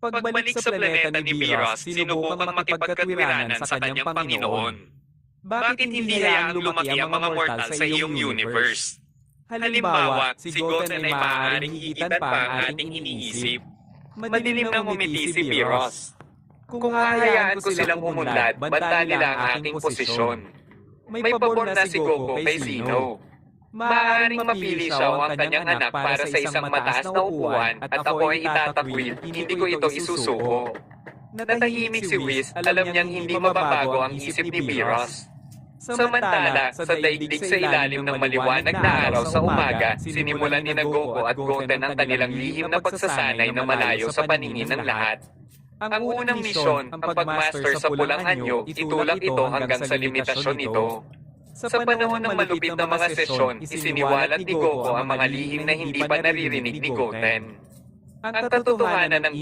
Pagbalik sa planeta ni Beerus, sinubukang makipagkatwiranan sa kanyang Panginoon. Bakit hindi hayaang lumaki ang mga mortal sa iyong universe? Halimbawa, si Goten ay maaaring higitan pa ang ating iniisip. Madilim na ngumiti si Beerus. Kung hahayaan ko silang umunlad, banta nila ang aking posisyon. May pabor na si Goku kay Zeno. Maaaring mapili siya o ang kanyang anak para sa isang mataas na upuan at ako ay itatakwil, hindi ko ito isusuko. Natahimik si Whis, alam niyang hindi mababago ang isip ni Beerus. Samantala, sa daigdig sa ilalim ng maliwanag na araw sa umaga, sinimulan ni Goku at Goten ang kanilang lihim na pagsasanay na malayo sa paningin ng lahat. Ang unang misyon, ang pagmaster sa pulang anyo, itulak ito hanggang sa limitasyon nito. Sa panahon ng malupit na mga sesyon, isiniwalat ni Goku ang mga lihim na hindi pa naririnig ni Goten. Ang katotohanan ng